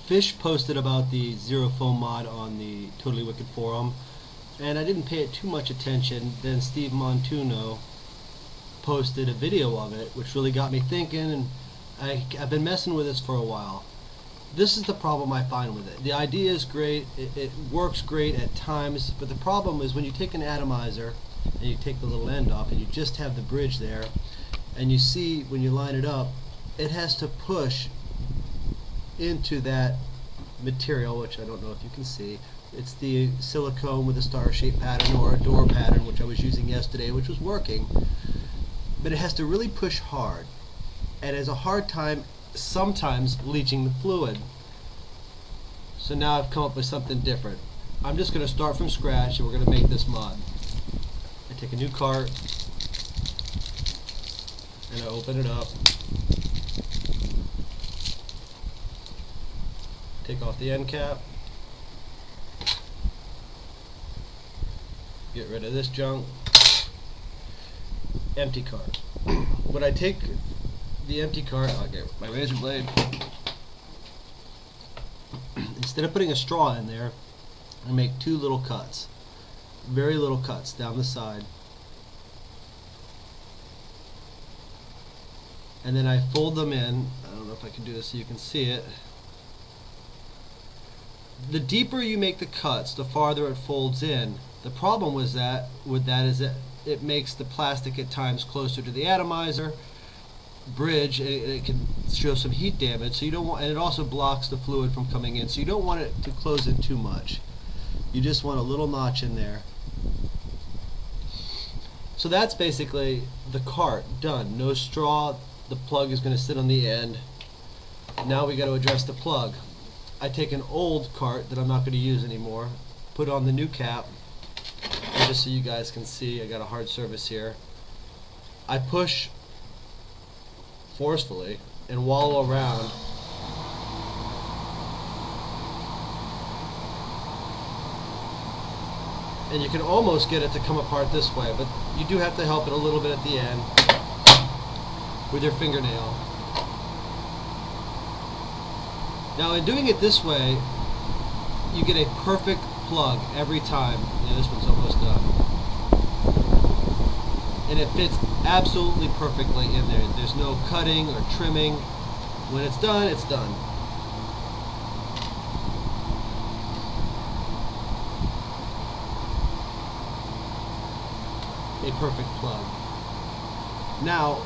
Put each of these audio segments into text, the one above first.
Fish posted about the zero foam mod on the Totally Wicked forum, and I didn't pay it too much attention. Then Steve Montuno posted a video of it, which really got me thinking, and I've been messing with this for a while. This is the problem I find with it. The idea is great, it works great at times, but the problem is when you take an atomizer and you take the little end off and you just have the bridge there, and you see when you line it up, it has to push into that material, which I don't know if you can see. It's the silicone with a star-shaped pattern or a door pattern, which I was using yesterday, which was working. But it has to really push hard, and has a hard time sometimes leaching the fluid. So now I've come up with something different. I'm just going to start from scratch and we're going to make this mod. I take a new cart and I open it up. Take off the end cap, get rid of this junk, empty cart. When I take the empty cart, I'll get my razor blade. Instead of putting a straw in there, I make two little cuts, very little cuts down the side, and then I fold them in. I don't know if I can do this so you can see it. The deeper you make the cuts, the farther it folds in. The problem with that is that it makes the plastic at times closer to the atomizer bridge, and it can show some heat damage. So you don't want, and it also blocks the fluid from coming in. So you don't want it to close in too much. You just want a little notch in there. So that's basically the cart done. No straw. The plug is going to sit on the end. Now we got to address the plug. I take an old cart that I'm not going to use anymore, put on the new cap, and just so you guys can see, I got a hard surface here. I push forcefully and wallow around. And you can almost get it to come apart this way, but you do have to help it a little bit at the end with your fingernail. Now in doing it this way, you get a perfect plug every time. Yeah, this one's almost done. And it fits absolutely perfectly in there. There's no cutting or trimming. When it's done, it's done. A perfect plug. Now,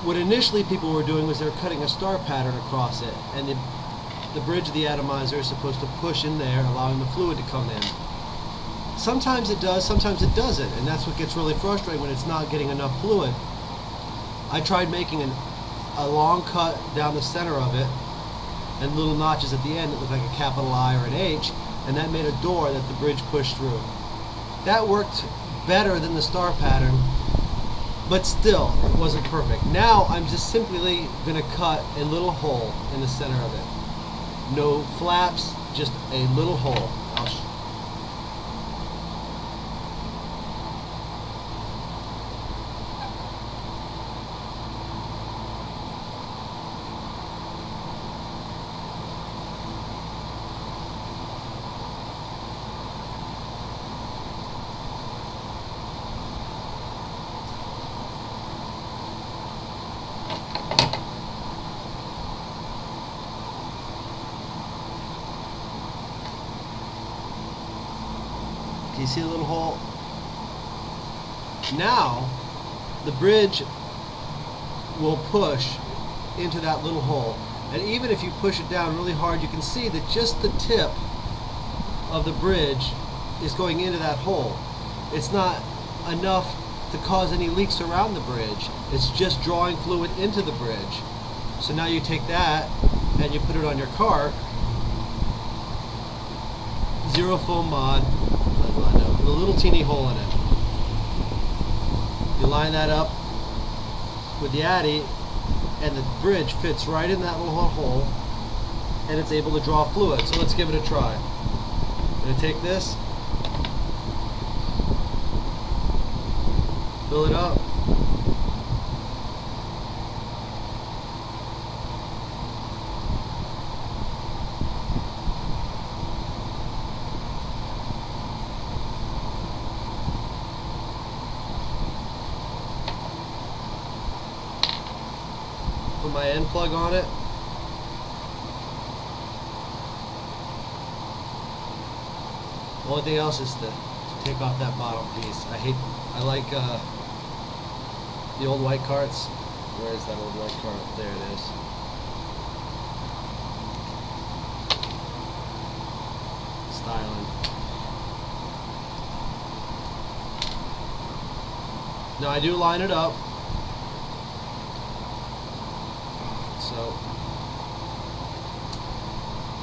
what initially people were doing was they were cutting a star pattern across it, and the bridge of the atomizer is supposed to push in there, allowing the fluid to come in. Sometimes it does, sometimes it doesn't, and that's what gets really frustrating when it's not getting enough fluid. I tried making a long cut down the center of it, and little notches at the end that look like a capital I or an H, and that made a door that the bridge pushed through. That worked better than the star pattern, but still, it wasn't perfect. Now, I'm just simply going to cut a little hole in the center of it. No flaps, just a little hole. You see the little hole? Now, the bridge will push into that little hole. And even if you push it down really hard, you can see that just the tip of the bridge is going into that hole. It's not enough to cause any leaks around the bridge. It's just drawing fluid into the bridge. So now you take that and you put it on your cart. Zero foam mod. With a little teeny hole in it. You line that up with the addy, and the bridge fits right in that little hole, and it's able to draw fluid. So let's give it a try. I'm going to take this, fill it up, put my end plug on it. The only thing else is to take off that bottom piece. I like the old white carts. Where is that old white cart? There it is. Styling. Now I do line it up. So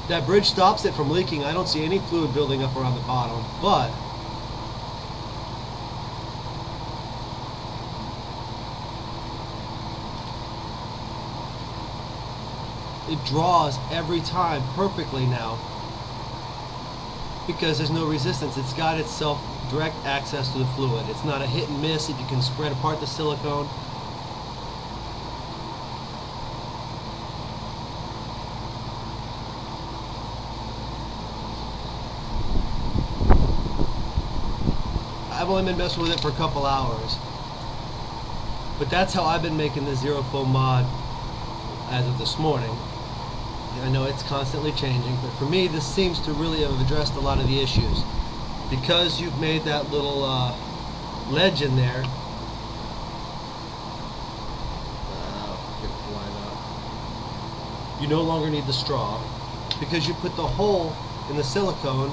that bridge stops it from leaking. I don't see any fluid building up around the bottom, but it draws every time perfectly now because there's no resistance. It's got itself direct access to the fluid. It's not a hit and miss if you can spread apart the silicone. I've only been messing with it for a couple hours, but that's how I've been making the zero foam mod as of this morning. I know it's constantly changing, but for me this seems to really have addressed a lot of the issues. Because you've made that little ledge in there, you no longer need the straw. Because you put the hole in the silicone,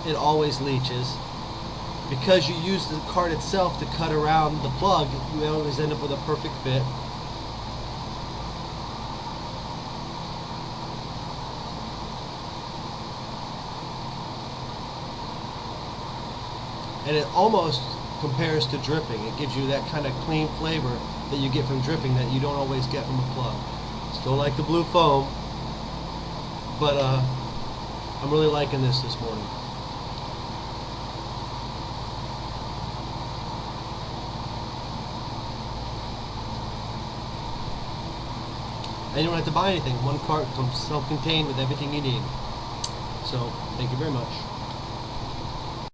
it always leaches. Because you use the cart itself to cut around the plug, you always end up with a perfect fit. And it almost compares to dripping. It gives you that kind of clean flavor that you get from dripping that you don't always get from a plug. Still like the blue foam, but I'm really liking this morning. And you don't have to buy anything. One cart comes self-contained with everything you need. So, thank you very much.